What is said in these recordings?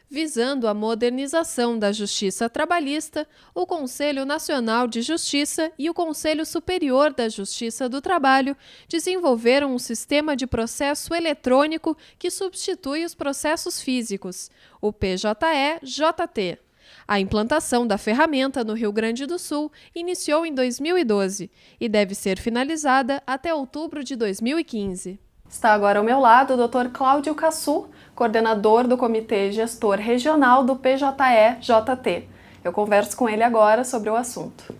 Visando a modernização da Justiça Trabalhista, o Conselho Nacional de Justiça e o Conselho Superior da Justiça do Trabalho desenvolveram um sistema de processo eletrônico que substitui os processos físicos, o PJE-JT. A implantação da ferramenta no Rio Grande do Sul iniciou em 2012 e deve ser finalizada até outubro de 2015. Está agora ao meu lado o Dr. Cláudio Cassu, coordenador do Comitê Gestor Regional do PJE-JT. Eu converso com ele agora sobre o assunto.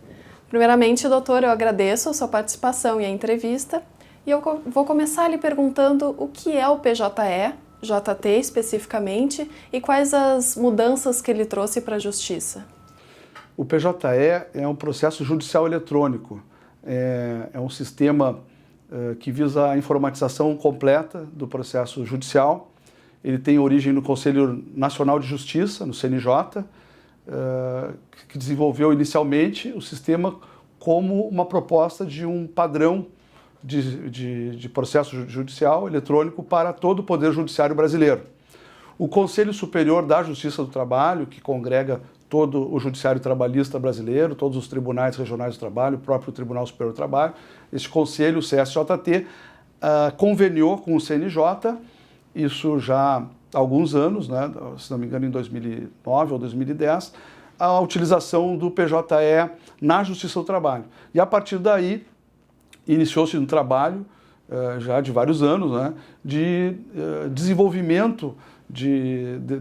Primeiramente, doutor, eu agradeço a sua participação e a entrevista e eu vou começar lhe perguntando o que é o PJE-JT especificamente e quais as mudanças que ele trouxe para a Justiça. O PJE é um processo judicial eletrônico, é um sistema que visa a informatização completa do processo judicial. Ele tem origem no Conselho Nacional de Justiça, no CNJ, que desenvolveu inicialmente o sistema como uma proposta de um padrão de processo judicial eletrônico para todo o Poder Judiciário brasileiro. O Conselho Superior da Justiça do Trabalho, que congrega todo o Judiciário Trabalhista brasileiro, todos os tribunais regionais do trabalho, o próprio Tribunal Superior do Trabalho, este conselho, o CSJT, conveniou com o CNJ, isso já há alguns anos, né, se não me engano em 2009 ou 2010, a utilização do PJE na Justiça do Trabalho. E a partir daí, iniciou-se um trabalho, já de vários anos, né, de desenvolvimento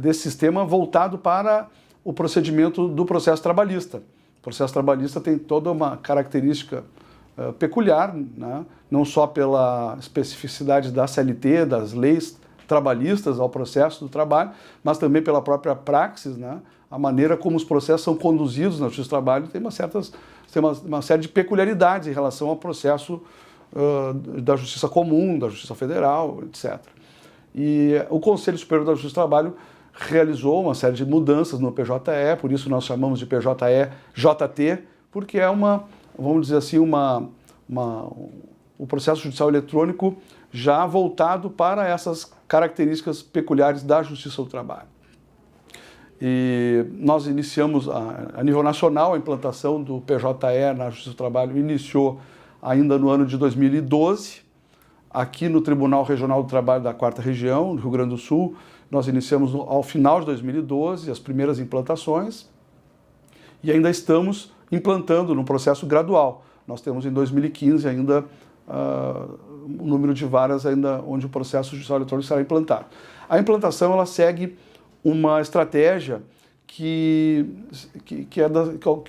desse sistema voltado para o procedimento do processo trabalhista. O processo trabalhista tem toda uma característica peculiar, né? Não só pela especificidade da CLT, das leis trabalhistas ao processo do trabalho, mas também pela própria praxis, né? A maneira como os processos são conduzidos na Justiça do Trabalho tem uma série de peculiaridades em relação ao processo da Justiça Comum, da Justiça Federal, etc. E o Conselho Superior da Justiça do Trabalho realizou uma série de mudanças no PJE, por isso nós chamamos de PJE-JT, porque é vamos dizer assim, o processo judicial eletrônico já voltado para essas características peculiares da Justiça do Trabalho. E nós iniciamos, a nível nacional, a implantação do PJE na Justiça do Trabalho iniciou ainda no ano de 2012, aqui no Tribunal Regional do Trabalho da 4ª Região, no Rio Grande do Sul. Nós iniciamos ao final de 2012 as primeiras implantações e ainda estamos implantando num processo gradual. Nós temos em 2015 ainda um número de varas ainda onde o processo judicial eletrônico será implantado. A implantação ela segue uma estratégia que é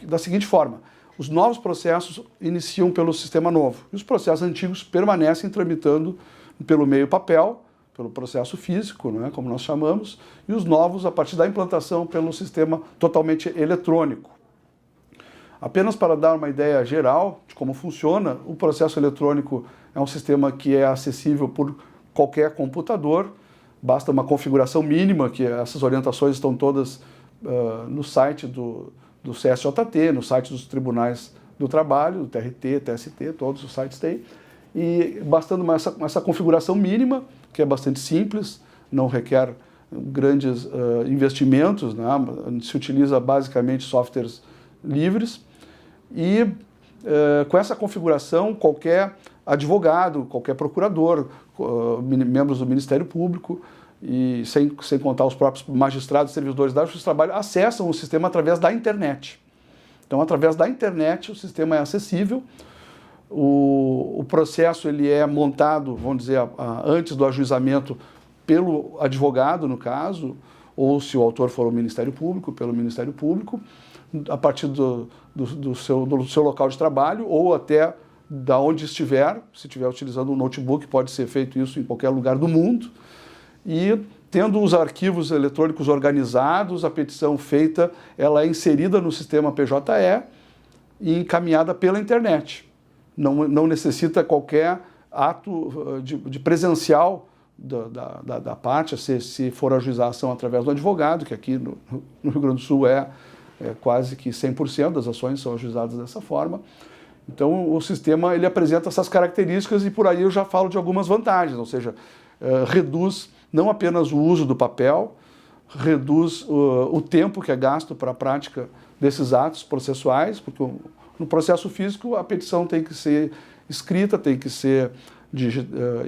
da seguinte forma: os novos processos iniciam pelo sistema novo e os processos antigos permanecem tramitando pelo meio papel, pelo processo físico, né, como nós chamamos, e os novos a partir da implantação pelo sistema totalmente eletrônico. Apenas para dar uma ideia geral de como funciona, o processo eletrônico é um sistema que é acessível por qualquer computador, basta uma configuração mínima, que essas orientações estão todas no site do CSJT, no site dos tribunais do trabalho, do TRT, TST, todos os sites têm, e bastando essa configuração mínima, que é bastante simples, não requer grandes investimentos, né? Se utiliza basicamente softwares livres, e com essa configuração qualquer advogado, qualquer procurador, membros do Ministério Público, e sem contar os próprios magistrados e servidores da Justiça do Trabalho, acessam o sistema através da internet. Então, através da internet, o sistema é acessível. O processo ele é montado, vamos dizer, antes do ajuizamento pelo advogado, no caso, ou se o autor for o Ministério Público, pelo Ministério Público, a partir do seu local de trabalho ou até da onde estiver. Se estiver utilizando um notebook, pode ser feito isso em qualquer lugar do mundo. E tendo os arquivos eletrônicos organizados, a petição feita, ela é inserida no sistema PJE e encaminhada pela internet. Não necessita qualquer ato de presencial da parte, se for ajuizar a ação através do advogado, que aqui no Rio Grande do Sul é quase que 100% das ações são ajuizadas dessa forma. Então o sistema ele apresenta essas características e por aí eu já falo de algumas vantagens, ou seja, reduz não apenas o uso do papel, reduz o tempo que é gasto para a prática desses atos processuais, porque no processo físico a petição tem que ser escrita, tem que ser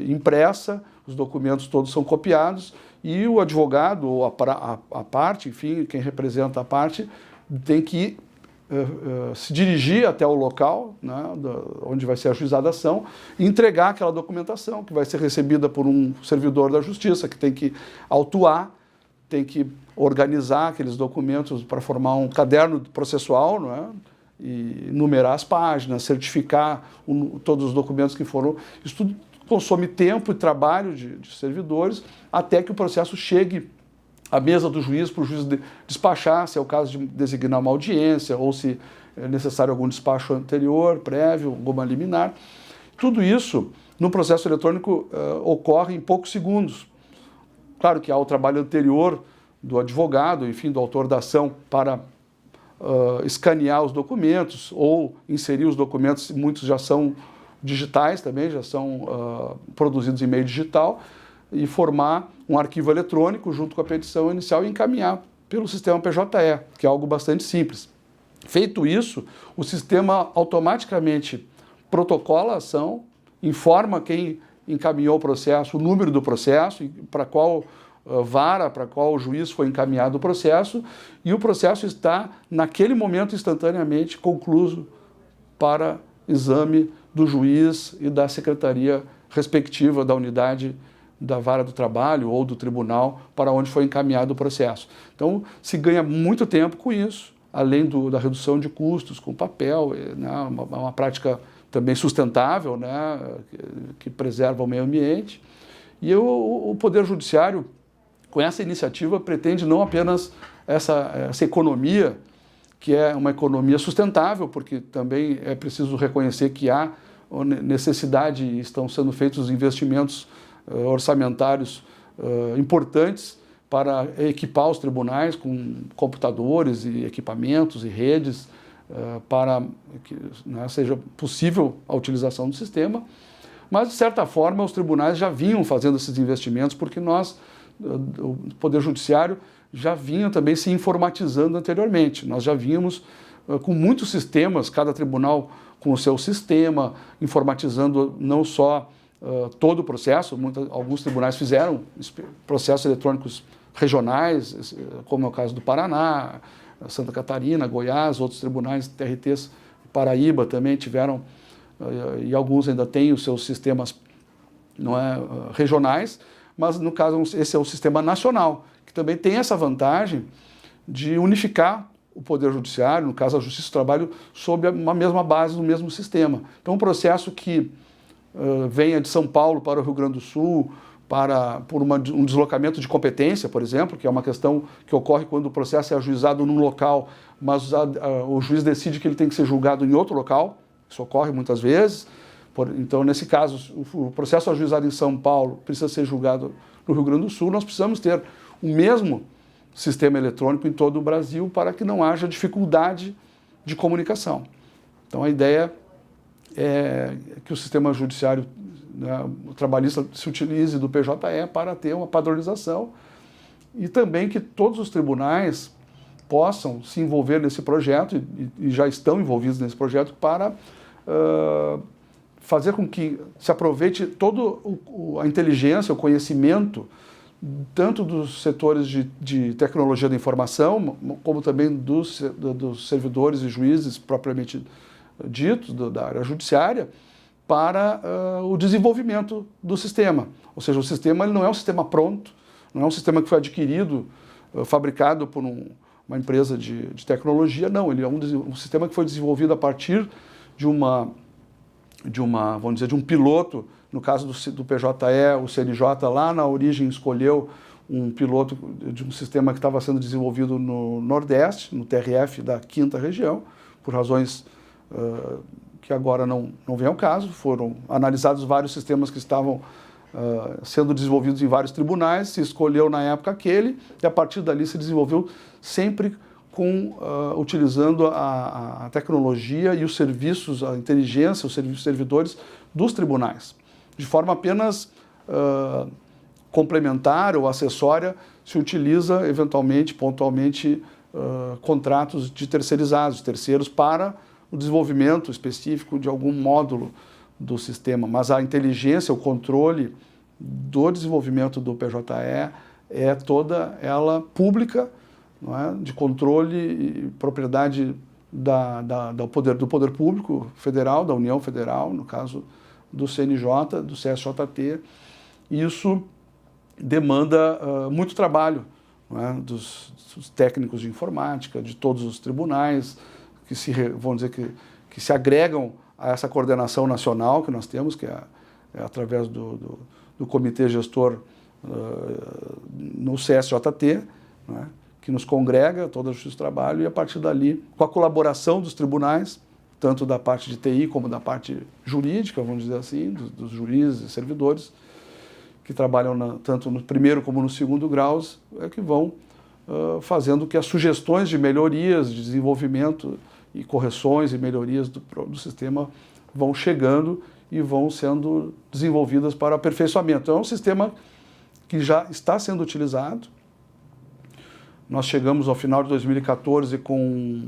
impressa, os documentos todos são copiados e o advogado ou a parte, enfim, quem representa a parte, tem que se dirigir até o local, né, onde vai ser ajuizada a ação, e entregar aquela documentação que vai ser recebida por um servidor da justiça, que tem que autuar, tem que organizar aqueles documentos para formar um caderno processual, não é? E numerar as páginas, certificar todos os documentos que foram. Isso tudo consome tempo e trabalho de servidores até que o processo chegue à mesa do juiz, para o juiz despachar, se é o caso de designar uma audiência ou se é necessário algum despacho anterior, prévio, alguma liminar. Tudo isso, no processo eletrônico, ocorre em poucos segundos. Claro que há o trabalho anterior do advogado, enfim, do autor da ação, para escanear os documentos ou inserir os documentos, muitos já são digitais também, já são produzidos em meio digital, e formar um arquivo eletrônico junto com a petição inicial e encaminhar pelo sistema PJE, que é algo bastante simples. Feito isso, o sistema automaticamente protocola a ação, informa quem encaminhou o processo, o número do processo, para qual vara, para qual juiz foi encaminhado o processo, e o processo está, naquele momento, instantaneamente concluído para exame do juiz e da secretaria respectiva da unidade da vara do trabalho ou do tribunal para onde foi encaminhado o processo. Então, se ganha muito tempo com isso, além da redução de custos com papel, né, uma prática também sustentável, né, que preserva o meio ambiente. E o Poder Judiciário, com essa iniciativa, pretende não apenas essa economia, que é uma economia sustentável, porque também é preciso reconhecer que há necessidade e estão sendo feitos investimentos orçamentários importantes para equipar os tribunais com computadores e equipamentos e redes para que, né, seja possível a utilização do sistema, mas de certa forma os tribunais já vinham fazendo esses investimentos porque o Poder Judiciário já vinha também se informatizando anteriormente. Nós já vínhamos com muitos sistemas, cada tribunal com o seu sistema, informatizando não só todo o processo. Alguns tribunais fizeram processos eletrônicos regionais, como é o caso do Paraná, Santa Catarina, Goiás, outros tribunais, TRTs, Paraíba também tiveram, e alguns ainda têm os seus sistemas, não é, regionais, mas no caso esse é o sistema nacional, que também tem essa vantagem de unificar o Poder Judiciário, no caso a Justiça do Trabalho, sob uma mesma base, no mesmo sistema. Então um processo que venha de São Paulo para o Rio Grande do Sul, por um deslocamento de competência, por exemplo, que é uma questão que ocorre quando o processo é ajuizado num local, mas o juiz decide que ele tem que ser julgado em outro local, isso ocorre muitas vezes. Então, nesse caso, o processo ajuizado em São Paulo precisa ser julgado no Rio Grande do Sul, nós precisamos ter o mesmo sistema eletrônico em todo o Brasil para que não haja dificuldade de comunicação. Então, a ideia é que o sistema judiciário, né, o trabalhista, se utilize do PJE para ter uma padronização e também que todos os tribunais possam se envolver nesse projeto e já estão envolvidos nesse projeto para fazer com que se aproveite toda a inteligência, o conhecimento, tanto dos setores de tecnologia da informação, como também dos servidores e juízes propriamente ditos, da área judiciária, para o desenvolvimento do sistema. Ou seja, o sistema ele não é um sistema pronto, não é um sistema que foi adquirido, fabricado por uma empresa de tecnologia, não, ele é um sistema que foi desenvolvido a partir de vamos dizer, de um piloto. No caso do PJE, o CNJ lá na origem escolheu um piloto de um sistema que estava sendo desenvolvido no Nordeste, no TRF da 5ª região, por razões que agora não vem ao caso. Foram analisados vários sistemas que estavam sendo desenvolvidos em vários tribunais, se escolheu na época aquele, e a partir dali se desenvolveu sempre utilizando a tecnologia e os serviços, a inteligência, os servidores dos tribunais, de forma apenas complementar ou acessória, se utiliza, eventualmente, pontualmente, contratos de terceirizados, terceiros, para o desenvolvimento específico de algum módulo do sistema. Mas a inteligência, o controle do desenvolvimento do PJE é toda ela pública, não é? De controle e propriedade do poder público federal, da União Federal, no caso do CNJ, do CSJT. Isso demanda muito trabalho, não é? dos técnicos de informática, de todos os tribunais, vamos dizer que se agregam a essa coordenação nacional que nós temos, que é através do comitê gestor no CSJT, não é? Que nos congrega toda a Justiça do Trabalho, e a partir dali, com a colaboração dos tribunais, tanto da parte de TI como da parte jurídica, vamos dizer assim, dos juízes e servidores, que trabalham tanto no primeiro como no segundo graus, que vão fazendo que as sugestões de melhorias, de desenvolvimento e correções e melhorias do sistema vão chegando e vão sendo desenvolvidas para aperfeiçoamento. Então, é um sistema que já está sendo utilizado. Nós chegamos ao final de 2014 com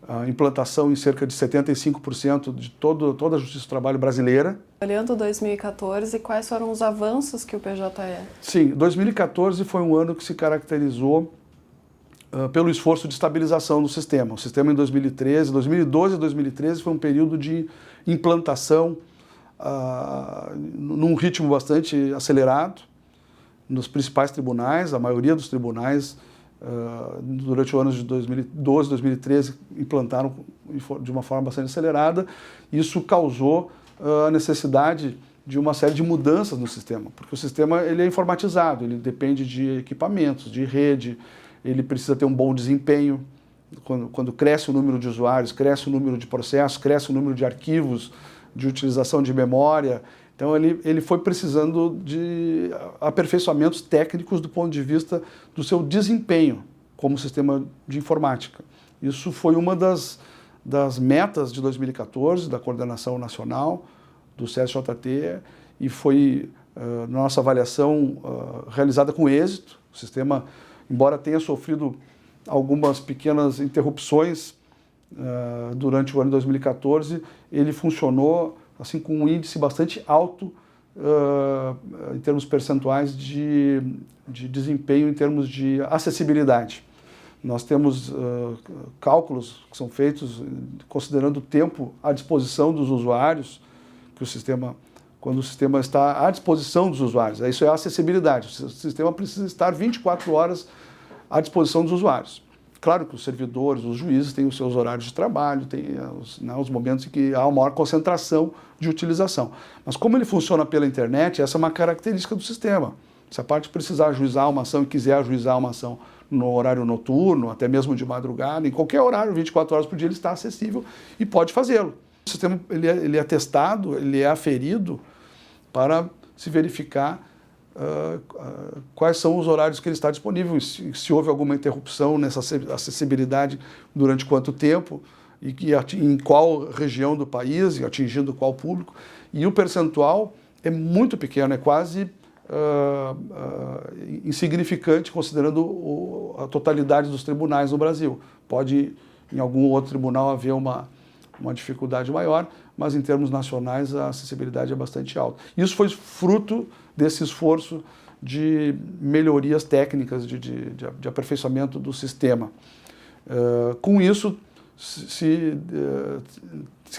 a implantação em cerca de 75% de toda a Justiça do Trabalho brasileira. Olhando 2014, quais foram os avanços que o PJE? Sim, 2014 foi um ano que se caracterizou pelo esforço de estabilização do sistema. O sistema em 2013, 2012 e 2013 foi um período de implantação num ritmo bastante acelerado nos principais tribunais. A maioria dos tribunais, durante o ano de 2012 e 2013, implantaram de uma forma bastante acelerada. Isso causou a necessidade de uma série de mudanças no sistema, porque o sistema ele é informatizado, ele depende de equipamentos, de rede, ele precisa ter um bom desempenho. Quando cresce o número de usuários, cresce o número de processos, cresce o número de arquivos, de utilização de memória. Então, ele foi precisando de aperfeiçoamentos técnicos do ponto de vista do seu desempenho como sistema de informática. Isso foi uma das metas de 2014, da coordenação nacional do CSJT, e foi, na nossa avaliação, realizada com êxito. O sistema, embora tenha sofrido algumas pequenas interrupções durante o ano de 2014, ele funcionou assim, com um índice bastante alto em termos percentuais de desempenho, em termos de acessibilidade. Nós temos cálculos que são feitos considerando o tempo à disposição dos usuários, que o sistema, quando o sistema está à disposição dos usuários, isso é a acessibilidade. O sistema precisa estar 24 horas à disposição dos usuários. Claro que os servidores, os juízes têm os seus horários de trabalho, tem os momentos em que há uma maior concentração de utilização. Mas como ele funciona pela internet, essa é uma característica do sistema. Se a parte precisar ajuizar uma ação e quiser ajuizar uma ação no horário noturno, até mesmo de madrugada, em qualquer horário, 24 horas por dia, ele está acessível e pode fazê-lo. O sistema ele é testado, ele é aferido para se verificar quais são os horários que ele está disponível, se houve alguma interrupção nessa acessibilidade, durante quanto tempo, e em qual região do país, e atingindo qual público. E o percentual é muito pequeno, é quase insignificante, considerando a totalidade dos tribunais no Brasil. Pode, em algum outro tribunal, haver uma dificuldade maior, mas em termos nacionais a acessibilidade é bastante alta. Isso foi fruto desse esforço de melhorias técnicas, de aperfeiçoamento do sistema. Com isso, se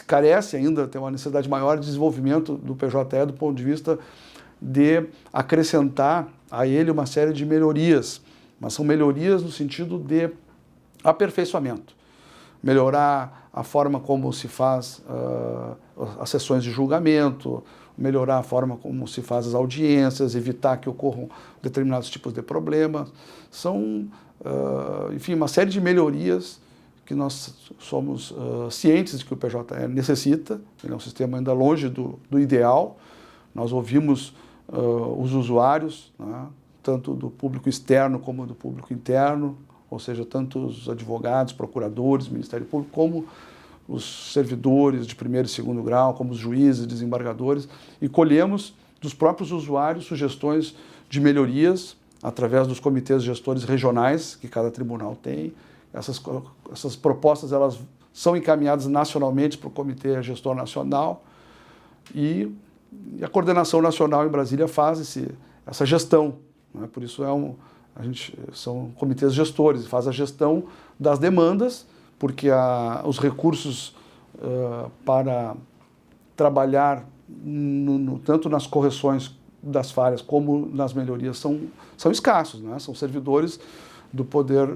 carece ainda, tem uma necessidade maior de desenvolvimento do PJE do ponto de vista de acrescentar a ele uma série de melhorias, mas são melhorias no sentido de aperfeiçoamento. Melhorar a forma como se faz as sessões de julgamento, melhorar a forma como se faz as audiências, evitar que ocorram determinados tipos de problemas. São, enfim, uma série de melhorias que nós somos cientes de que o PJE necessita. Ele é um sistema ainda longe do ideal. Nós ouvimos os usuários, né, tanto do público externo como do público interno, ou seja, tanto os advogados, procuradores, Ministério Público, como os servidores de primeiro e segundo grau, como os juízes, desembargadores, e colhemos dos próprios usuários sugestões de melhorias através dos comitês gestores regionais que cada tribunal tem. Essas propostas elas são encaminhadas nacionalmente para o Comitê Gestor Nacional e a coordenação nacional em Brasília faz essa gestão, né? Por isso são comitês gestores, faz a gestão das demandas, porque os recursos para trabalhar tanto nas correções das falhas como nas melhorias são escassos, né? São servidores do Poder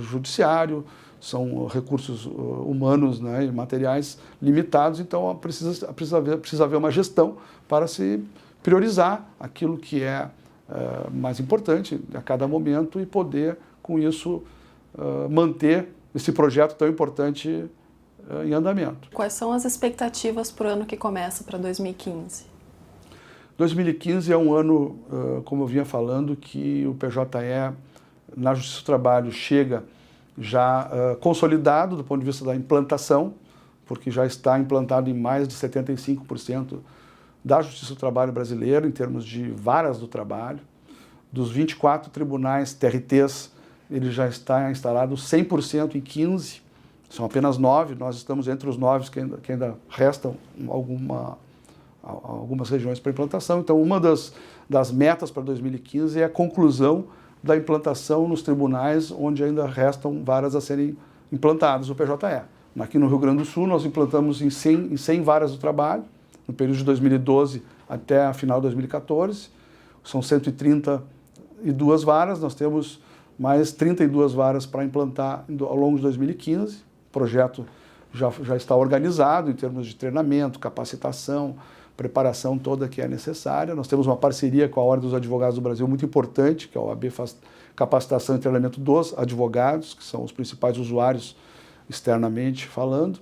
Judiciário, são recursos humanos, né, e materiais limitados, então precisa haver uma gestão para se priorizar aquilo que é mais importante a cada momento e poder, com isso, manter esse projeto tão importante em andamento. Quais são as expectativas para o ano que começa, para 2015? 2015 é um ano, como eu vinha falando, que o PJE, na Justiça do Trabalho, chega já consolidado do ponto de vista da implantação, porque já está implantado em mais de 75% da Justiça do Trabalho brasileira, em termos de varas do trabalho. Dos 24 tribunais TRTs, ele já está instalado 100% em 15, são apenas 9, nós estamos entre os 9 que ainda restam algumas regiões para implantação. Então, uma das metas para 2015 é a conclusão da implantação nos tribunais onde ainda restam varas a serem implantadas no PJE. Aqui no Rio Grande do Sul, nós implantamos em 100 varas do trabalho, no período de 2012 até a final de 2014. São 132 varas, nós temos mais 32 varas para implantar ao longo de 2015. O projeto já está organizado em termos de treinamento, capacitação, preparação toda que é necessária. Nós temos uma parceria com a Ordem dos Advogados do Brasil muito importante, que a OAB faz capacitação e treinamento dos advogados, que são os principais usuários externamente falando.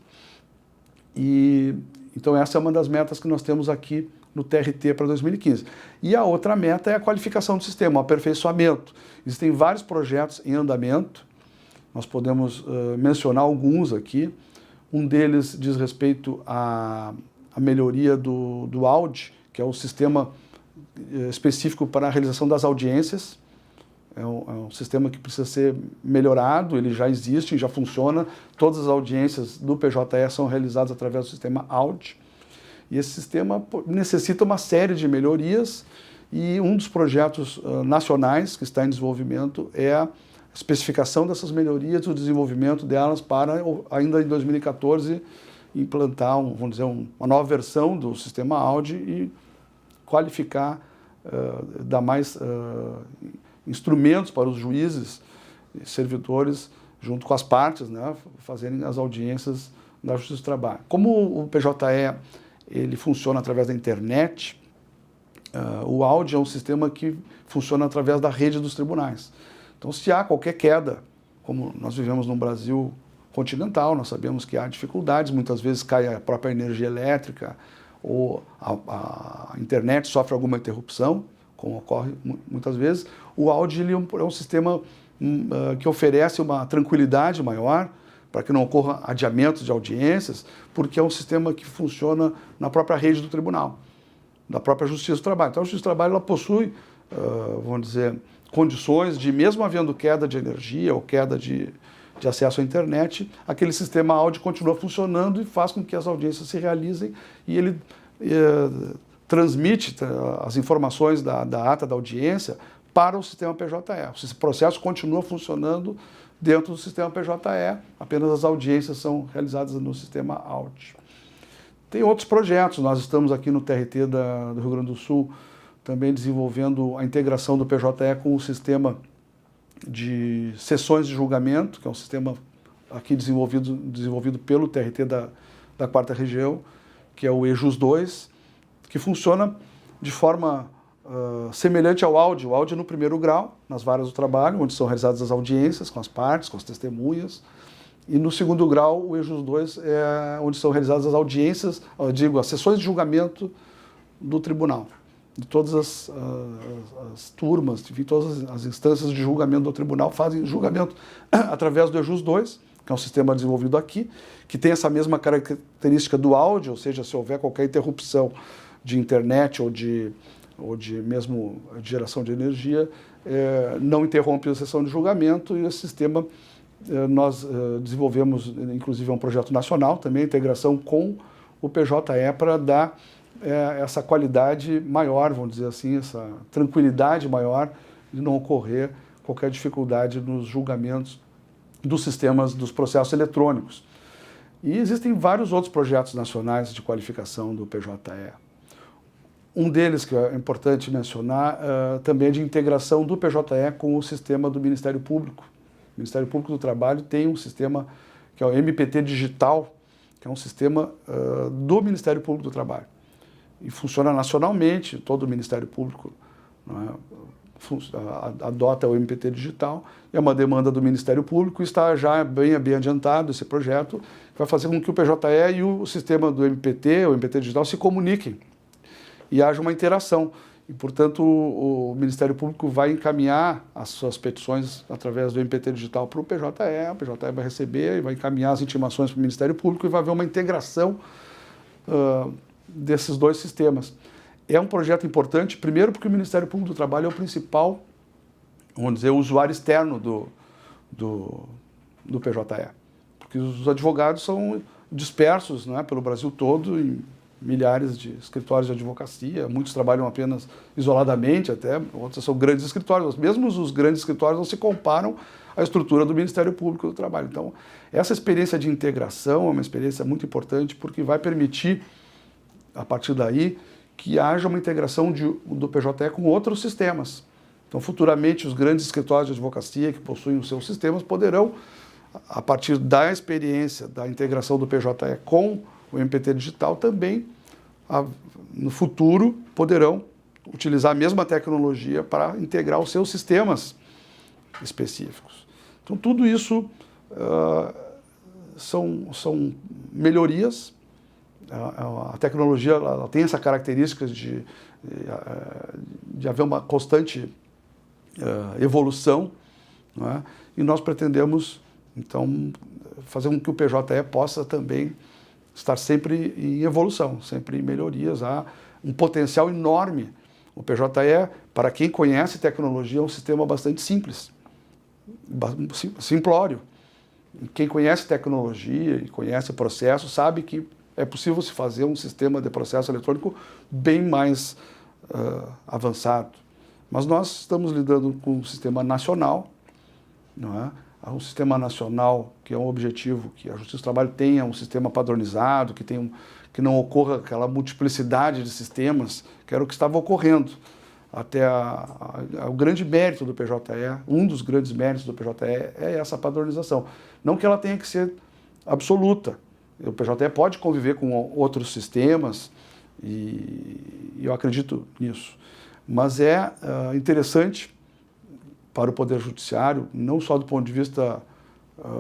E então essa é uma das metas que nós temos aqui no TRT para 2015. E a outra meta é a qualificação do sistema, o aperfeiçoamento. Existem vários projetos em andamento, nós podemos mencionar alguns aqui. Um deles diz respeito à melhoria do AUD, que é o sistema específico para a realização das audiências. É um sistema que precisa ser melhorado, ele já existe, já funciona. Todas as audiências do PJE são realizadas através do sistema AUD. E esse sistema necessita uma série de melhorias e um dos projetos nacionais que está em desenvolvimento é a especificação dessas melhorias, o desenvolvimento delas para, ainda em 2014, implantar, vamos dizer, uma nova versão do sistema AUD e qualificar, dar mais instrumentos para os juízes e servidores, junto com as partes, né, fazerem as audiências da Justiça do Trabalho. Como o PJE ele funciona através da internet, o AUD é um sistema que funciona através da rede dos tribunais. Então, se há qualquer queda, como nós vivemos no Brasil continental, nós sabemos que há dificuldades, muitas vezes cai a própria energia elétrica ou a internet sofre alguma interrupção, como ocorre muitas vezes. O AUD ele é um sistema que oferece uma tranquilidade maior para que não ocorra adiamentos de audiências, porque é um sistema que funciona na própria rede do tribunal, da própria Justiça do Trabalho. Então, a Justiça do Trabalho ela possui, vamos dizer, condições de, mesmo havendo queda de energia ou queda de acesso à internet, aquele sistema AUD continua funcionando e faz com que as audiências se realizem e ele transmite as informações da ata da audiência para o sistema PJE. Esse processo continua funcionando dentro do sistema PJE, apenas as audiências são realizadas no sistema AUD. Tem outros projetos, nós estamos aqui no TRT do Rio Grande do Sul também desenvolvendo a integração do PJE com o sistema de sessões de julgamento, que é um sistema aqui desenvolvido pelo TRT da 4ª Região, que é o EJUS 2, que funciona de forma semelhante ao AUD. O AUD é no primeiro grau, nas varas do trabalho, onde são realizadas as audiências com as partes, com as testemunhas, e no segundo grau, o EJUS 2 é onde são realizadas as audiências, as sessões de julgamento do tribunal. De todas as turmas, enfim, todas as instâncias de julgamento do tribunal fazem julgamento através do EJUS 2, que é um sistema desenvolvido aqui, que tem essa mesma característica do AUD, ou seja, se houver qualquer interrupção de internet ou de ou de mesmo de geração de energia, não interrompe a sessão de julgamento, e esse sistema nós desenvolvemos, inclusive, um projeto nacional também, integração com o PJE, para dar essa qualidade maior, vamos dizer assim, essa tranquilidade maior de não ocorrer qualquer dificuldade nos julgamentos dos sistemas, dos processos eletrônicos. E existem vários outros projetos nacionais de qualificação do PJE. Um deles, que é importante mencionar, também é de integração do PJE com o sistema do Ministério Público. O Ministério Público do Trabalho tem um sistema que é o MPT Digital, que é um sistema do Ministério Público do Trabalho. E funciona nacionalmente, todo o Ministério Público, não é, adota o MPT Digital, é uma demanda do Ministério Público, está já bem adiantado esse projeto, vai fazer com que o PJE e o sistema do MPT, o MPT Digital, se comuniquem e haja uma interação. E, portanto, o Ministério Público vai encaminhar as suas petições através do MPT Digital para o PJE vai receber e vai encaminhar as intimações para o Ministério Público e vai haver uma integração desses dois sistemas. É um projeto importante, primeiro porque o Ministério Público do Trabalho é o principal, vamos dizer, usuário externo do PJE. Porque os advogados são dispersos, não é, pelo Brasil todo, em milhares de escritórios de advocacia, muitos trabalham apenas isoladamente, até outros são grandes escritórios, mesmo os grandes escritórios não se comparam à estrutura do Ministério Público do Trabalho. Então, essa experiência de integração é uma experiência muito importante, porque vai permitir, a partir daí, que haja uma integração do PJE com outros sistemas. Então, futuramente, os grandes escritórios de advocacia que possuem os seus sistemas poderão, a partir da experiência da integração do PJE com o MPT Digital, também, no futuro, poderão utilizar a mesma tecnologia para integrar os seus sistemas específicos. Então, tudo isso são melhorias. A tecnologia ela tem essa característica de haver uma constante evolução, não é? E nós pretendemos, então, fazer com que o PJE possa também estar sempre em evolução, sempre em melhorias. Há um potencial enorme. O PJE, para quem conhece tecnologia, é um sistema bastante simples, simplório. Quem conhece tecnologia e conhece processo sabe que é possível se fazer um sistema de processo eletrônico bem mais avançado. Mas nós estamos lidando com um sistema nacional, não é? Um sistema nacional que é um objetivo que a Justiça do Trabalho tenha um sistema padronizado, que não ocorra aquela multiplicidade de sistemas, que era o que estava ocorrendo. Até o grande mérito do PJE, um dos grandes méritos do PJE é essa padronização. Não que ela tenha que ser absoluta. O PJE pode conviver com outros sistemas e eu acredito nisso. Mas é interessante para o Poder Judiciário, não só do ponto de vista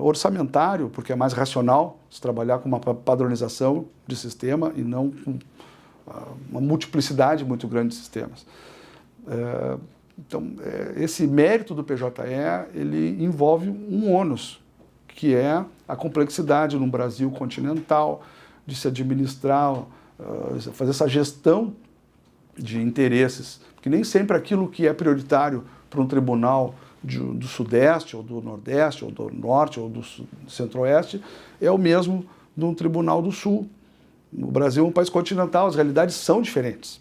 orçamentário, porque é mais racional se trabalhar com uma padronização de sistema e não com uma multiplicidade muito grande de sistemas. Então, esse mérito do PJE, ele envolve um ônus, que é a complexidade num Brasil continental, de se administrar, fazer essa gestão de interesses, porque nem sempre aquilo que é prioritário para um tribunal do Sudeste, ou do Nordeste, ou do Norte, ou do Centro-Oeste, é o mesmo de um tribunal do Sul. O Brasil é um país continental, as realidades são diferentes.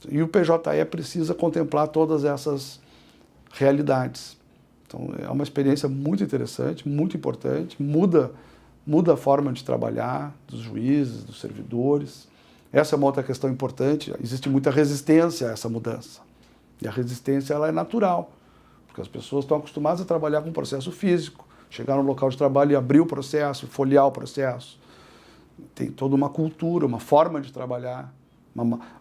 E o PJE precisa contemplar todas essas realidades. Então, é uma experiência muito interessante, muito importante, muda a forma de trabalhar dos juízes, dos servidores. Essa é uma outra questão importante, existe muita resistência a essa mudança. E a resistência ela é natural, porque as pessoas estão acostumadas a trabalhar com processo físico, chegar no local de trabalho e abrir o processo, folhear o processo. Tem toda uma cultura, uma forma de trabalhar.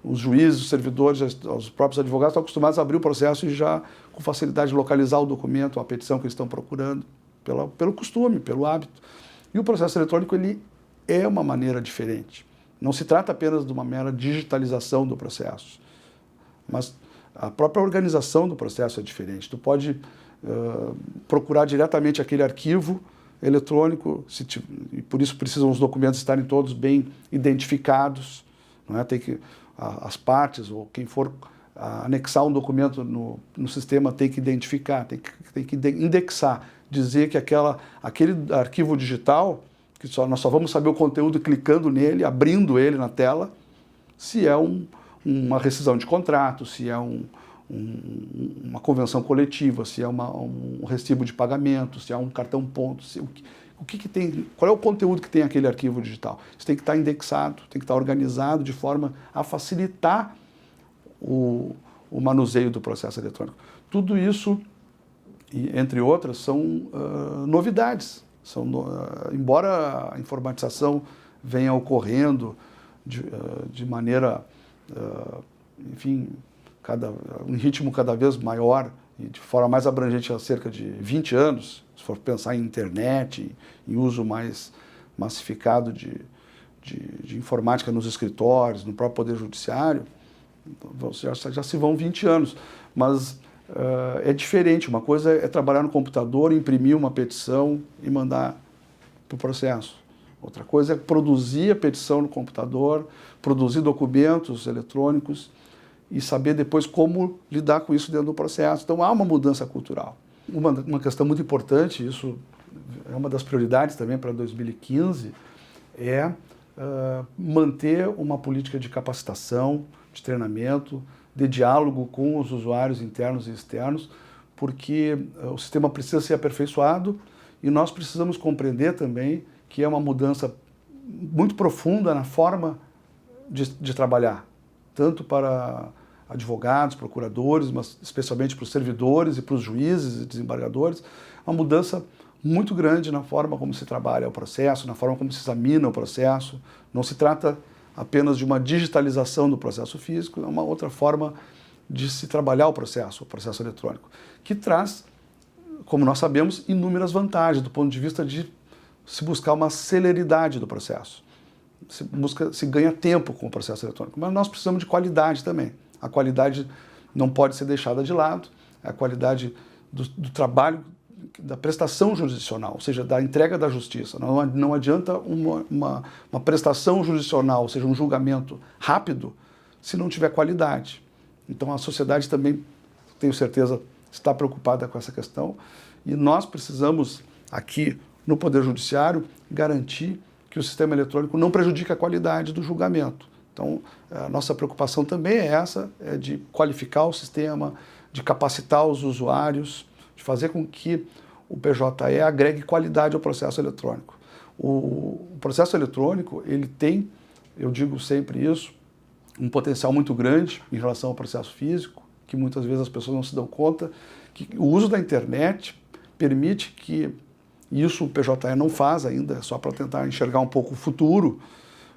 Os juízes, os servidores, os próprios advogados estão acostumados a abrir o processo e já com facilidade de localizar o documento, a petição que eles estão procurando, pelo costume, pelo hábito. E o processo eletrônico ele é uma maneira diferente. Não se trata apenas de uma mera digitalização do processo, mas a própria organização do processo é diferente. Tu pode procurar diretamente aquele arquivo eletrônico, e por isso precisam os documentos estarem todos bem identificados, não é? Tem que as partes ou quem for anexar um documento no sistema, tem que identificar, tem que indexar, dizer que aquele arquivo digital, que nós só vamos saber o conteúdo clicando nele, abrindo ele na tela, se é uma rescisão de contrato, se é uma convenção coletiva, se é um recibo de pagamento, se é um cartão ponto, o que tem, qual é o conteúdo que tem aquele arquivo digital. Isso tem que estar indexado, tem que estar organizado de forma a facilitar o manuseio do processo eletrônico. Tudo isso, entre outras, são novidades. Embora a informatização venha ocorrendo de maneira, enfim, um ritmo cada vez maior e de forma mais abrangente há cerca de 20 anos, se for pensar em internet, em uso mais massificado de informática nos escritórios, no próprio Poder Judiciário, já se vão 20 anos. Mas é diferente. Uma coisa é trabalhar no computador, imprimir uma petição e mandar para o processo. Outra coisa é produzir a petição no computador, produzir documentos eletrônicos e saber depois como lidar com isso dentro do processo. Então há uma mudança cultural. Uma questão muito importante, isso é uma das prioridades também para 2015, é manter uma política de capacitação, de treinamento, de diálogo com os usuários internos e externos, porque o sistema precisa ser aperfeiçoado e nós precisamos compreender também que é uma mudança muito profunda na forma de trabalhar, tanto para advogados, procuradores, mas especialmente para os servidores e para os juízes e desembargadores, uma mudança muito grande na forma como se trabalha o processo, na forma como se examina o processo. Não se trata apenas de uma digitalização do processo físico, é uma outra forma de se trabalhar o processo eletrônico, que traz, como nós sabemos, inúmeras vantagens do ponto de vista de se buscar uma celeridade do processo. Se ganha tempo com o processo eletrônico, mas nós precisamos de qualidade também. A qualidade não pode ser deixada de lado, a qualidade do trabalho, da prestação jurisdicional, ou seja, da entrega da justiça. Não adianta uma prestação jurisdicional, ou seja, um julgamento rápido, se não tiver qualidade. Então a sociedade também, tenho certeza, está preocupada com essa questão e nós precisamos, aqui no Poder Judiciário, garantir que o sistema eletrônico não prejudique a qualidade do julgamento. Então, a nossa preocupação também é essa, é de qualificar o sistema, de capacitar os usuários, de fazer com que o PJE agregue qualidade ao processo eletrônico. O processo eletrônico, ele tem, eu digo sempre isso, um potencial muito grande em relação ao processo físico, que muitas vezes as pessoas não se dão conta, que o uso da internet permite que, e isso o PJE não faz ainda, só para tentar enxergar um pouco o futuro,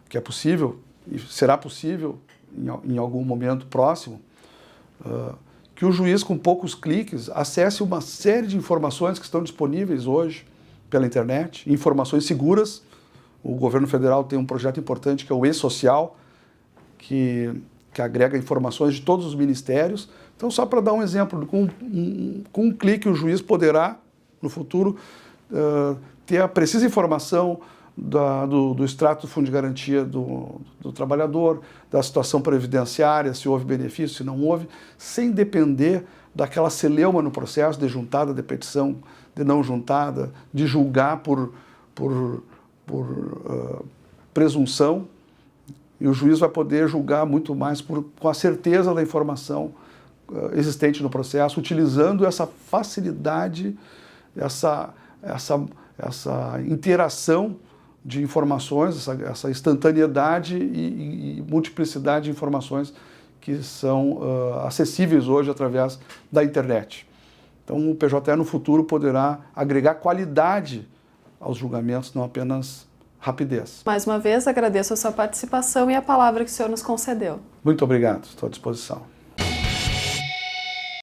que é possível, e será possível em algum momento próximo, que o juiz, com poucos cliques, acesse uma série de informações que estão disponíveis hoje pela internet, informações seguras. O governo federal tem um projeto importante que é o E-Social, que agrega informações de todos os ministérios. Então, só para dar um exemplo, com um clique o juiz poderá, no futuro, ter a precisa informação do extrato do fundo de garantia do trabalhador, da situação previdenciária, se houve benefício, se não houve, sem depender daquela celeuma no processo de juntada, de petição, de não juntada, de julgar por presunção, e o juiz vai poder julgar muito mais com a certeza da informação existente no processo, utilizando essa facilidade, essa interação de informações, essa instantaneidade e multiplicidade de informações que são acessíveis hoje através da internet. Então, o PJE no futuro poderá agregar qualidade aos julgamentos, não apenas rapidez. Mais uma vez, agradeço a sua participação e a palavra que o senhor nos concedeu. Muito obrigado, estou à disposição.